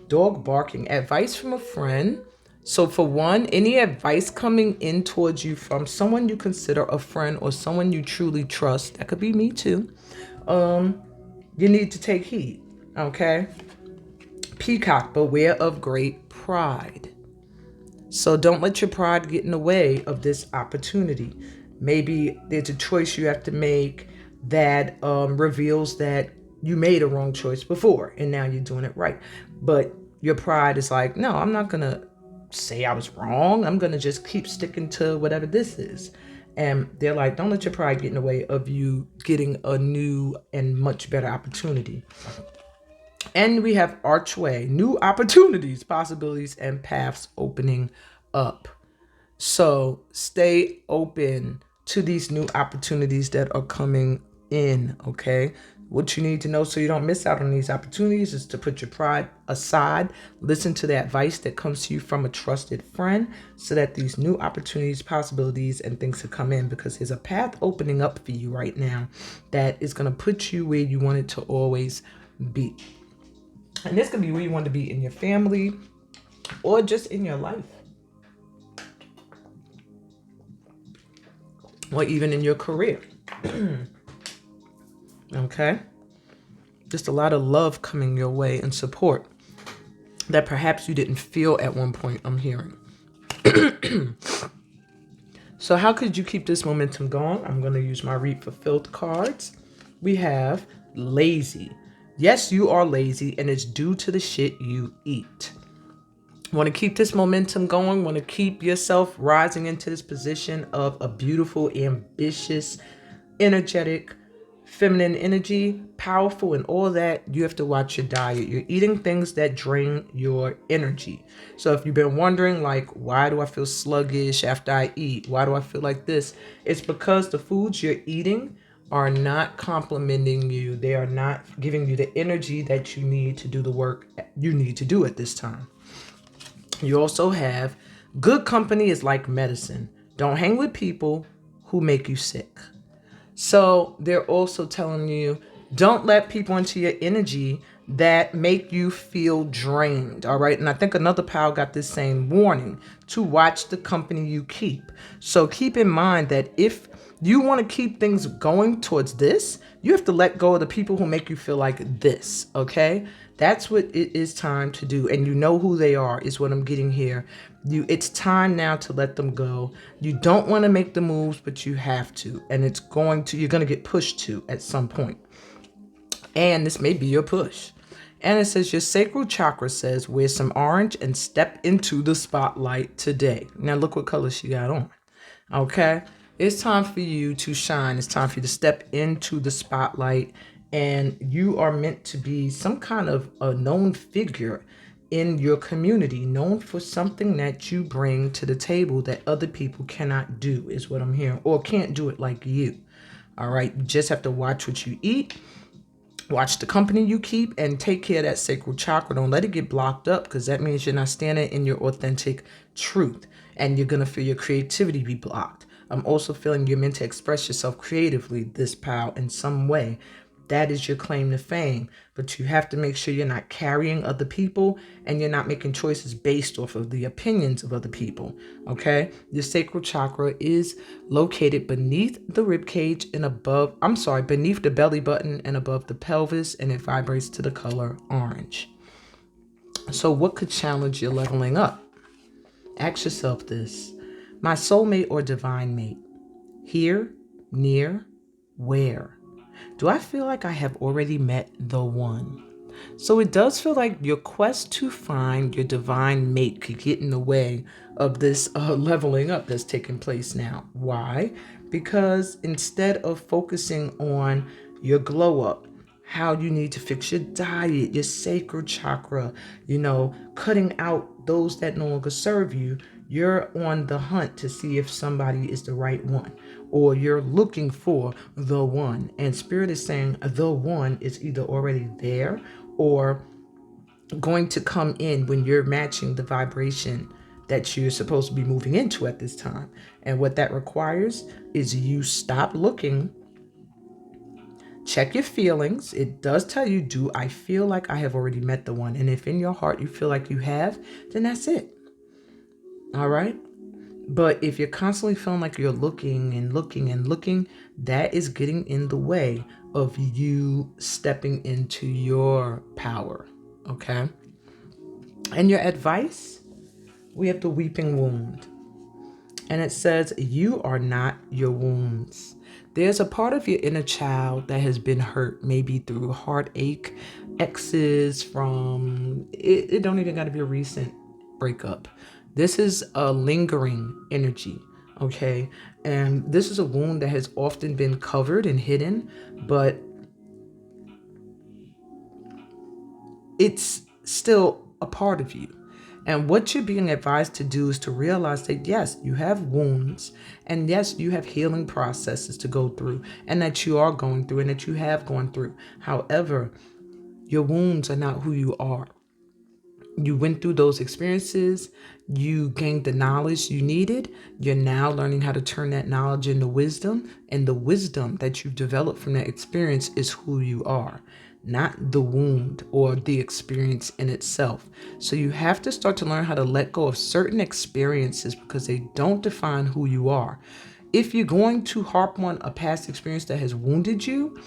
S1: Dog barking, advice from a friend. So for one, any advice coming in towards you from someone you consider a friend or someone you truly trust, that could be me too, you need to take heed, okay? Peacock, beware of great pride. So don't let your pride get in the way of this opportunity. Maybe there's a choice you have to make that reveals that you made a wrong choice before and now you're doing it right. But your pride is like, no, I'm not going to say I was wrong. I'm going to just keep sticking to whatever this is. And they're like, don't let your pride get in the way of you getting a new and much better opportunity. And we have archway, new opportunities, possibilities, and paths opening up. So stay open to these new opportunities that are coming in, okay? What you need to know so you don't miss out on these opportunities is to put your pride aside. Listen to the advice that comes to you from a trusted friend so that these new opportunities, possibilities, and things can come in, because there's a path opening up for you right now that is going to put you where you want it to always be. And this could be where you want to be in your family or just in your life. Or even in your career. Okay? Just a lot of love coming your way and support that perhaps you didn't feel at one point, I'm hearing. So how could you keep this momentum going? I'm going to use my Read for Filth cards. We have lazy. Yes, you are lazy, and it's due to the shit you eat. Want to keep this momentum going, want to keep yourself rising into this position of a beautiful, ambitious, energetic, feminine energy, powerful, and all that, you have to watch your diet. You're eating things that drain your energy. So if you've been wondering, like, why do I feel sluggish after I eat? Why do I feel like this? It's because the foods you're eating are not complimenting you. They are not giving you the energy that you need to do the work you need to do at this time. You also have good company is like medicine. Don't hang with people who make you sick. So they're also telling you, don't let people into your energy that make you feel drained. All right. And I think another pal got this same warning to watch the company you keep. So keep in mind that if you want to keep things going towards this, you have to let go of the people who make you feel like this. Okay. That's what it is time to do. And you know who they are is what I'm getting here. It's time now to let them go. You don't want to make the moves, but you have to. And you're going to get pushed to at some point. And this may be your push. And it says your sacral chakra says, wear some orange and step into the spotlight today. Now look what color she got on. Okay. It's time for you to shine. It's time for you to step into the spotlight. And you are meant to be some kind of a known figure in your community, known for something that you bring to the table that other people cannot do, is what I'm hearing, or can't do it like you. All right. You just have to watch what you eat, watch the company you keep, and take care of that sacral chakra. Don't let it get blocked up, because that means you're not standing in your authentic truth, and you're going to feel your creativity be blocked. I'm also feeling you're meant to express yourself creatively, this pal, in some way. that is your claim to fame. But you have to make sure you're not carrying other people and you're not making choices based off of the opinions of other people. Okay? Your sacral chakra is located beneath the rib cage and beneath the belly button and above the pelvis, and it vibrates to the color orange. So what could challenge your leveling up? Ask yourself this: my soulmate or divine mate? Here, near, where? Do I feel like I have already met the one? So it does feel like your quest to find your divine mate could get in the way of this leveling up that's taking place now. Why? Because instead of focusing on your glow up, how you need to fix your diet, your sacral chakra, cutting out those that no longer serve you, you're on the hunt to see if somebody is the right one, or you're looking for the one. And Spirit is saying the one is either already there or going to come in when you're matching the vibration that you're supposed to be moving into at this time. And what that requires is you stop looking, check your feelings. It does tell you, do I feel like I have already met the one? And if in your heart you feel like you have, then that's it. All right? But if you're constantly feeling like you're looking and looking and looking, that is getting in the way of you stepping into your power. Okay? And your advice, we have the weeping wound. And it says, you are not your wounds. There's a part of your inner child that has been hurt, maybe through heartache, exes from, it don't even got to be a recent breakup. This is a lingering energy, okay? And this is a wound that has often been covered and hidden, but it's still a part of you. And what you're being advised to do is to realize that, yes, you have wounds, and yes, you have healing processes to go through, and that you are going through, and that you have gone through. However, your wounds are not who you are. You went through those experiences, you gained the knowledge you needed. You're now learning how to turn that knowledge into wisdom, and the wisdom that you've developed from that experience is who you are, not the wound or the experience in itself. So you have to start to learn how to let go of certain experiences because they don't define who you are. If you're going to harp on a past experience that has wounded you,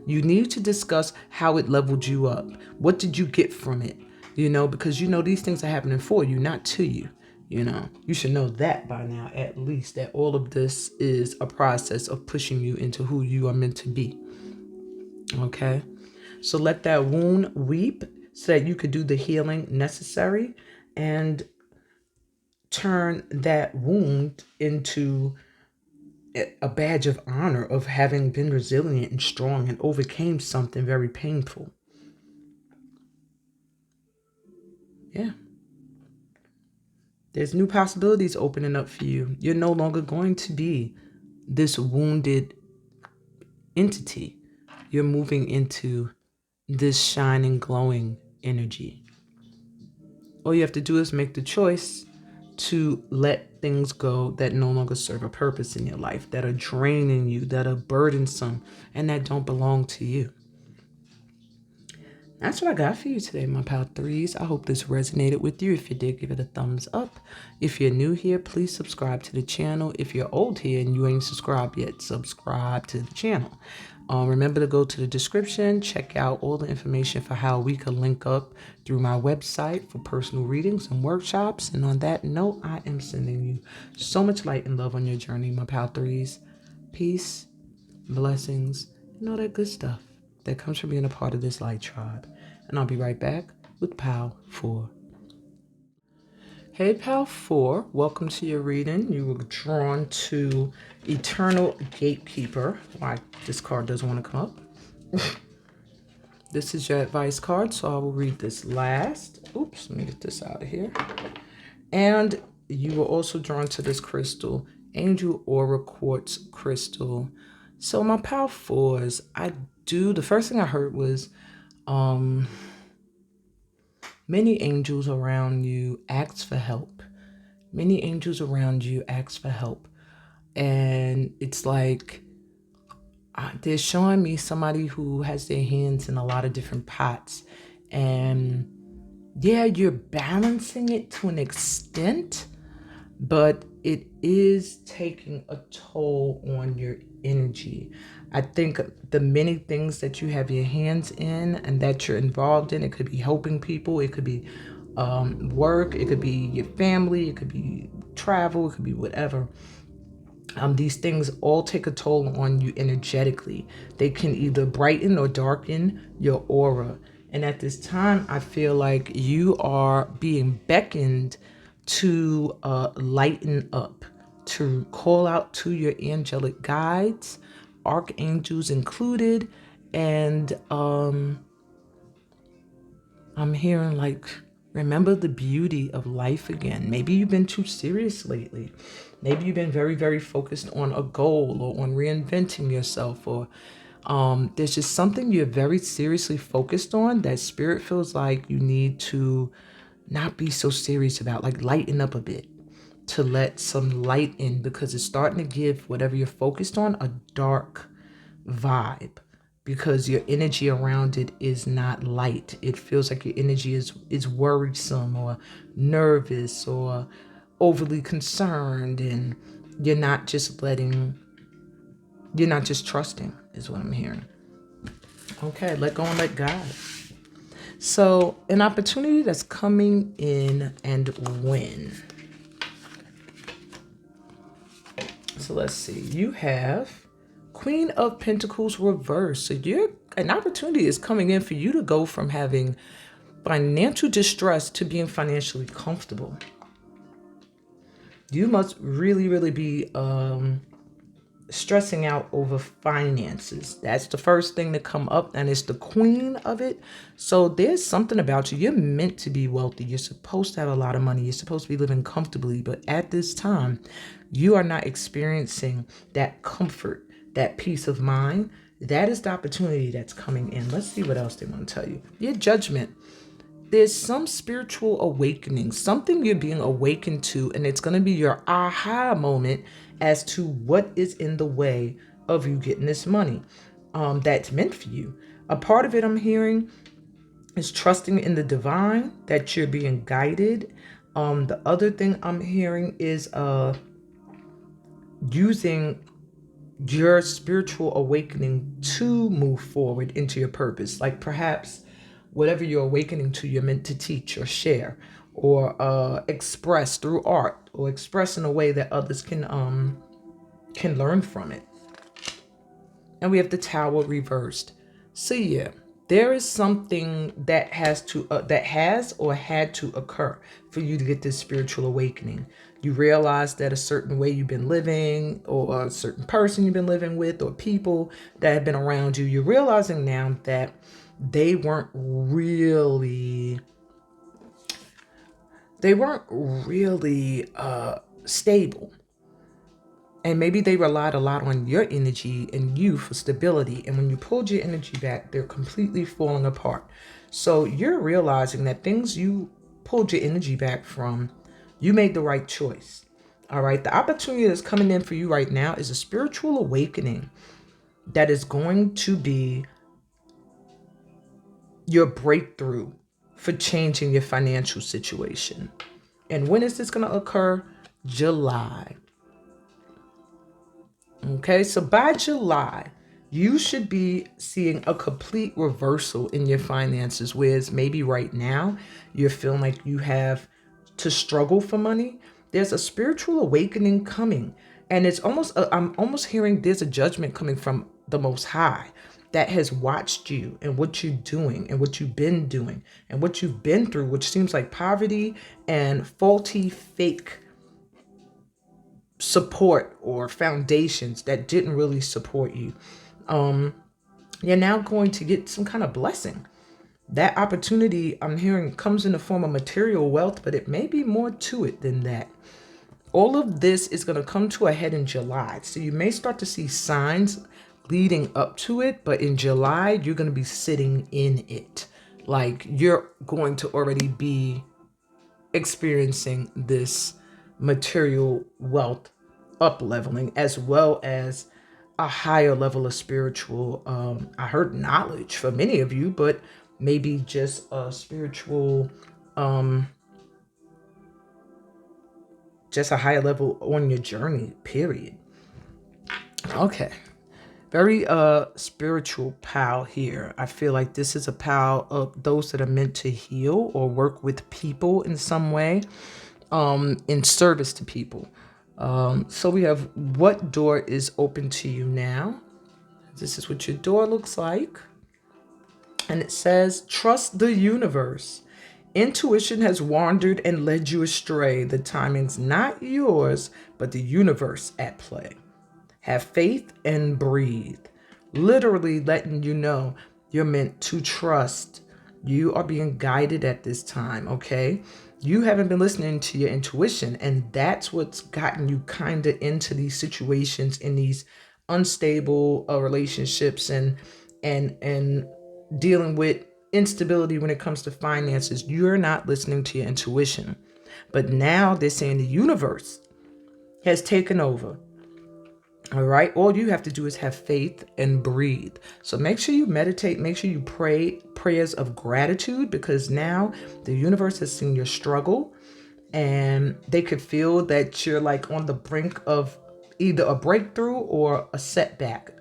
S1: you need to discuss how it leveled you up. What did you get from it? Because these things are happening for you, not to you. You should know that by now, at least, that all of this is a process of pushing you into who you are meant to be. Okay? So let that wound weep so that you could do the healing necessary and turn that wound into a badge of honor of having been resilient and strong and overcame something very painful. Yeah. There's new possibilities opening up for you. You're no longer going to be this wounded entity. You're moving into this shining, glowing energy. All you have to do is make the choice to let things go that no longer serve a purpose in your life, that are draining you, that are burdensome, and that don't belong to you. That's what I got for you today, my pal threes. I hope this resonated with you. If you did, give it a thumbs up. If you're new here, please subscribe to the channel. If you're old here and you ain't subscribed yet, subscribe to the channel. Remember to go to the description, check out all the information for how we can link up through my website for personal readings and workshops. And on that note, I am sending you so much light and love on your journey, my pal threes. Peace, blessings, and all that good stuff that comes from being a part of this light tribe. And I'll be right back with Pal 4. Hey, Pal 4, welcome to your reading. You were drawn to Eternal Gatekeeper. Why this card doesn't want to come up. This is your advice card, so I will read this last. Oops, let me get this out of here. And you were also drawn to this crystal, Angel Aura Quartz Crystal. So my Pal 4s, the first thing I heard was many angels around you ask for help. Many angels around you ask for help. And it's like they're showing me somebody who has their hands in a lot of different pots. And yeah, you're balancing it to an extent, but it is taking a toll on your energy. I think the many things that you have your hands in and that you're involved in, it could be helping people, it could be work, it could be your family, it could be travel, it could be whatever. These things all take a toll on you energetically. They can either brighten or darken your aura. And at this time, I feel like you are being beckoned to lighten up, to call out to your angelic guides, archangels included. And I'm hearing like, remember the beauty of life again. Maybe you've been too serious lately. Maybe you've been very, very focused on a goal or on reinventing yourself, or there's just something you're very seriously focused on that spirit feels like you need to not be so serious about, like lighten up a bit, to let some light in, because it's starting to give whatever you're focused on a dark vibe, because your energy around it is not light. It feels like your energy is worrisome or nervous or overly concerned, and you're not just trusting, is what I'm hearing. Okay, let go and let God. So an opportunity that's coming in and when. So let's see. You have Queen of Pentacles reversed. So an opportunity is coming in for you to go from having financial distress to being financially comfortable. You must really, really be stressing out over finances. That's the first thing to come up, and it's the queen of it. So there's something about you. You're meant to be wealthy. You're supposed to have a lot of money. You're supposed to be living comfortably. But at this time, you are not experiencing that comfort, that peace of mind. That is the opportunity that's coming in. Let's see what else they want to tell you. Your judgment. There's some spiritual awakening, something you're being awakened to, and it's going to be your aha moment as to what is in the way of you getting this money that's meant for you. A part of it I'm hearing is trusting in the divine, that you're being guided. The other thing I'm hearing is using your spiritual awakening to move forward into your purpose. Like perhaps whatever you're awakening to, you're meant to teach or share or express through art, or express in a way that others can learn from it. And we have the Tower reversed. So yeah, there is something that has or had to occur for you to get this spiritual awakening. You realize that a certain way you've been living, or a certain person you've been living with, or people that have been around you, you're realizing now that they weren't really stable. And maybe they relied a lot on your energy and you for stability. And when you pulled your energy back, they're completely falling apart. So you're realizing that things you pulled your energy back from, you made the right choice. All right. The opportunity that's coming in for you right now is a spiritual awakening that is going to be your breakthrough for changing your financial situation. And when is this going to occur? July. Okay, so by July, you should be seeing a complete reversal in your finances, whereas maybe right now you're feeling like you have to struggle for money. There's a spiritual awakening coming, and it's I'm almost hearing there's a judgment coming from the Most High that has watched you and what you're doing and what you've been doing and what you've been through, which seems like poverty and faulty, fake support or foundations that didn't really support you. You're now going to get some kind of blessing. That opportunity, I'm hearing, comes in the form of material wealth, but it may be more to it than that. All of this is going to come to a head in July. So you may start to see signs leading up to it, but in July, you're going to be sitting in it. Like you're going to already be experiencing this material wealth up leveling, as well as a higher level of spiritual, I heard knowledge for many of you, but maybe just a spiritual, just a higher level on your journey, period. Okay. Very spiritual pal here. I feel like this is a pal of those that are meant to heal or work with people in some way, in service to people. So we have, what door is open to you now? This is what your door looks like. And it says, trust the universe. Intuition has wandered and led you astray. The timing's not yours, but the universe at play. Have faith and breathe. Literally letting you know you're meant to trust. You are being guided at this time, okay? You haven't been listening to your intuition, and that's what's gotten you kind of into these situations, in these unstable relationships, and dealing with instability when it comes to finances. You're not listening to your intuition. But now they're saying the universe has taken over. All right. All you have to do is have faith and breathe. So make sure you meditate. Make sure you pray prayers of gratitude, because now the universe has seen your struggle, and they could feel that you're like on the brink of either a breakthrough or a setback.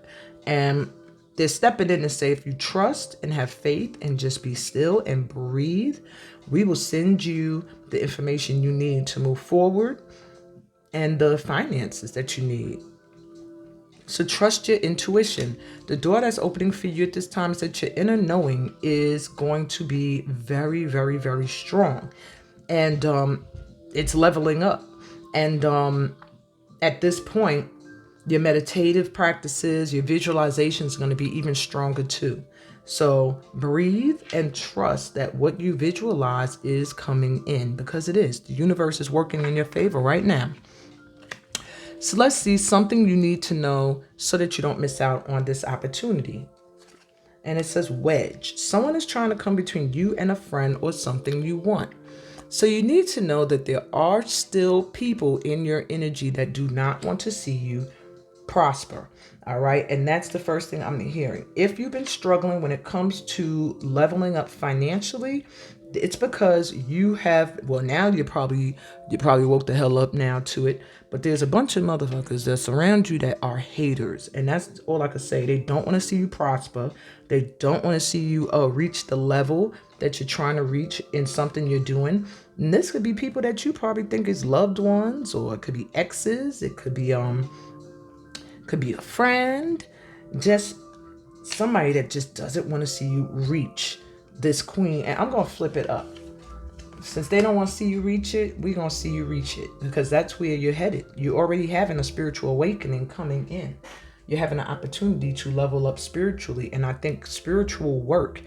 S1: And they're stepping in to say, if you trust and have faith and just be still and breathe, we will send you the information you need to move forward and the finances that you need. So trust your intuition. The door that's opening for you at this time is that your inner knowing is going to be very, very, very strong. And it's leveling up. And at this point, your meditative practices, your visualizations are going to be even stronger too. So breathe and trust that what you visualize is coming in, because it is. The universe is working in your favor right now. So let's see something you need to know so that you don't miss out on this opportunity. And it says wedge. Someone is trying to come between you and a friend or something you want. So you need to know that there are still people in your energy that do not want to see you prosper. All right. And that's the first thing I'm hearing. If you've been struggling when it comes to leveling up financially, it's because you have, well, now you probably woke the hell up now to it, but there's a bunch of motherfuckers that surround you that are haters. And that's all I could say. They don't want to see you prosper. They don't want to see you reach the level that you're trying to reach in something you're doing. And this could be people that you probably think is loved ones, or it could be exes. It could be a friend, just somebody that just doesn't want to see you reach this queen. And I'm going to flip it up. Since they don't want to see you reach it, we're going to see you reach it, because that's where you're headed. You're already having a spiritual awakening coming in. You're having an opportunity to level up spiritually. And I think spiritual work,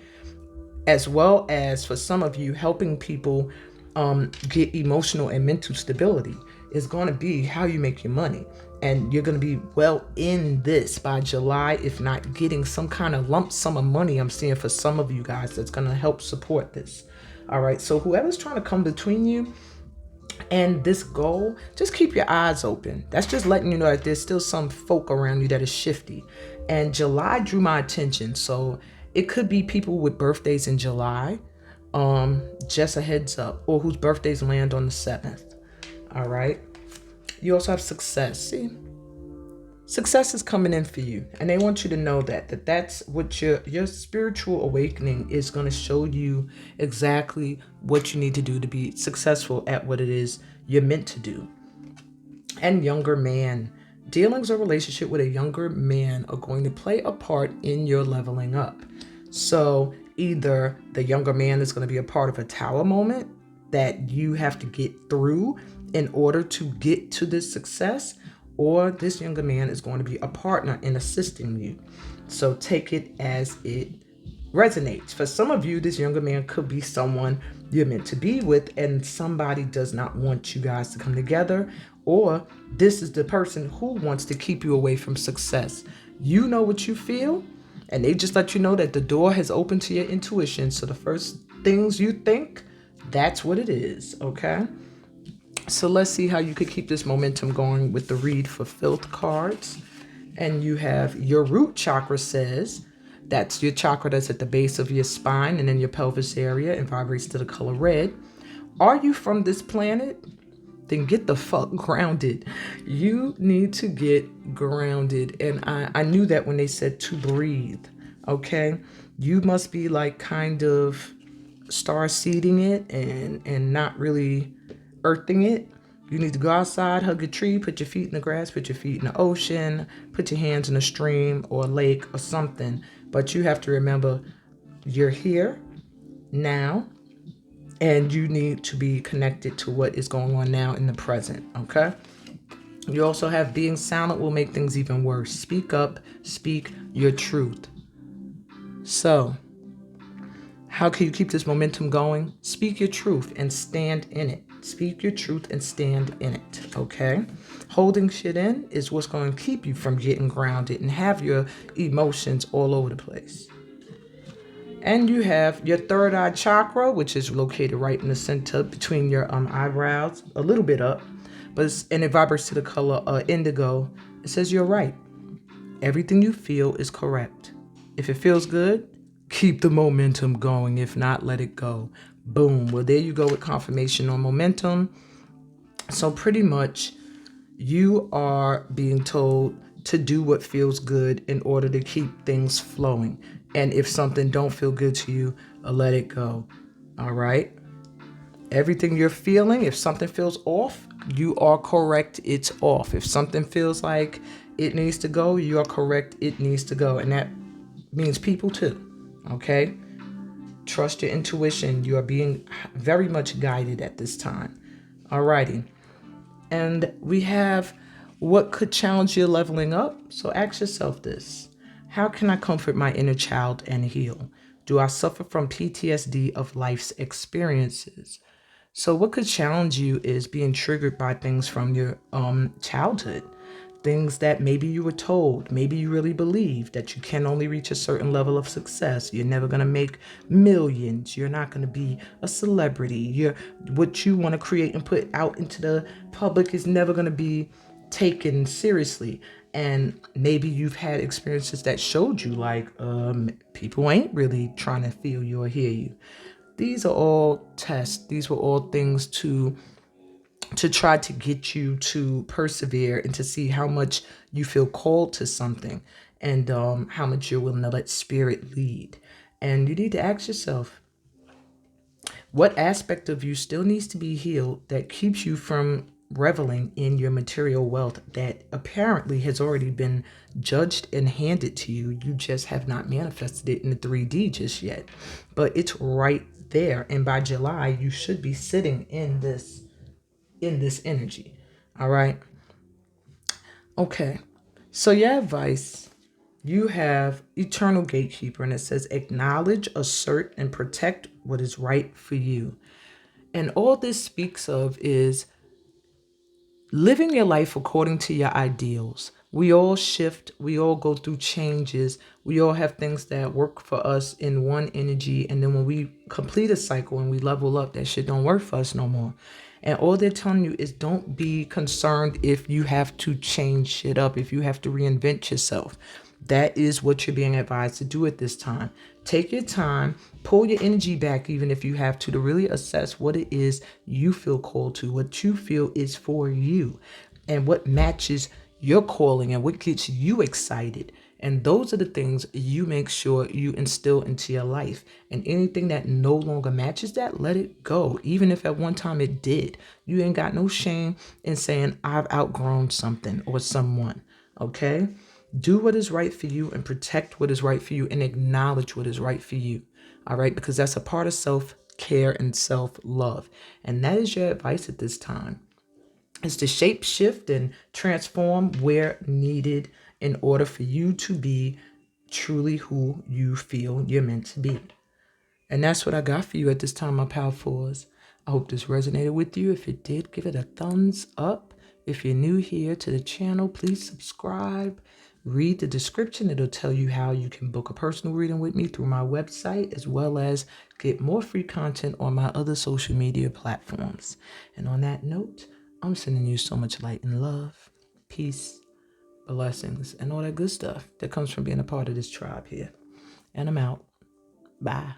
S1: as well as for some of you helping people get emotional and mental stability, is going to be how you make your money. And you're going to be well in this by July, if not getting some kind of lump sum of money. I'm seeing for some of you guys that's going to help support this. All right. So whoever's trying to come between you and this goal, just keep your eyes open. That's just letting you know that there's still some folk around you that is shifty. And July drew my attention. So it could be people with birthdays in July. Just a heads up, or whose birthdays land on the 7th. All right. You also have success. See, success is coming in for you, and they want you to know that's what your spiritual awakening is going to show you exactly what you need to do to be successful at what it is you're meant to do. And younger man, dealings or relationship with a younger man are going to play a part in your leveling up. So either the younger man is going to be a part of a tower moment that you have to get through in order to get to this success, or this younger man is going to be a partner in assisting you. So take it as it resonates. For some of you, this younger man could be someone you're meant to be with, and somebody does not want you guys to come together, or this is the person who wants to keep you away from success. You know what you feel, and they just let you know that the door has opened to your intuition. So the first things you think, that's what it is, okay? So let's see how you could keep this momentum going with the read for Filth cards. And you have your root chakra says, that's your chakra that's at the base of your spine and in your pelvis area and vibrates to the color red. Are you from this planet? Then get the fuck grounded. You need to get grounded. And I knew that when they said to breathe, okay? You must be like kind of star seeding it and not really earthing it. You need to go outside, hug a tree, put your feet in the grass, put your feet in the ocean, put your hands in a stream or a lake or something. But you have to remember you're here now and you need to be connected to what is going on now in the present, okay? You also have being silent will make things even worse. Speak up, speak your truth. So, how can you keep this momentum going? Speak your truth and stand in it. Speak your truth and stand in it, okay? Holding shit in is what's going to keep you from getting grounded and have your emotions all over the place. And you have your third eye chakra, which is located right in the center between your eyebrows, a little bit up, and it vibrates to the color indigo. It says you're right. Everything you feel is correct. If it feels good, keep the momentum going. If not, let it go. Boom. Well, there you go with confirmation on momentum. So pretty much you are being told to do what feels good in order to keep things flowing. And if something don't feel good to you, let it go. All right? Everything you're feeling, if something feels off, you are correct, it's off. If something feels like it needs to go, you are correct, it needs to go. And that means people too. Okay? Trust your intuition. You are being very much guided at this time. Alrighty. And we have what could challenge your leveling up. So ask yourself this. How can I comfort my inner child and heal? Do I suffer from PTSD of life's experiences? So what could challenge you is being triggered by things from your childhood. Things that maybe you were told, maybe you really believe that you can only reach a certain level of success. You're never going to make millions. You're not going to be a celebrity. What you want to create and put out into the public is never going to be taken seriously. And maybe you've had experiences that showed you like people ain't really trying to feel you or hear you. These are all tests. These were all things to try to get you to persevere and to see how much you feel called to something and how much you're willing to let spirit lead. And you need to ask yourself, what aspect of you still needs to be healed that keeps you from reveling in your material wealth that apparently has already been judged and handed to you? You just have not manifested it in the 3D just yet. But it's right there. And by July, you should be sitting in this energy. All right. Okay. So your advice, you have eternal gatekeeper, and it says acknowledge, assert, and protect what is right for you. And all this speaks of is living your life according to your ideals. We all shift, we all go through changes, we all have things that work for us in one energy, and then when we complete a cycle and we level up, that shit don't work for us no more. And all they're telling you is don't be concerned if you have to change shit up, if you have to reinvent yourself. That is what you're being advised to do at this time. Take your time, pull your energy back, even if you have to really assess what it is you feel called to, what you feel is for you, and what matches your calling and what gets you excited. And those are the things you make sure you instill into your life. And anything that no longer matches that, let it go. Even if at one time it did. You ain't got no shame in saying, I've outgrown something or someone. Okay? Do what is right for you and protect what is right for you and acknowledge what is right for you. All right? Because that's a part of self-care and self-love. And that is your advice at this time. Is to shape shift and transform where needed in order for you to be truly who you feel you're meant to be. And that's what I got for you at this time, my powerfuls. I hope this resonated with you. If it did, give it a thumbs up. If you're new here to the channel, please subscribe. Read the description. It'll tell you how you can book a personal reading with me through my website, as well as get more free content on my other social media platforms. And on that note, I'm sending you so much light and love. Peace. blessings, and all that good stuff that comes from being a part of this tribe here. And I'm out. Bye.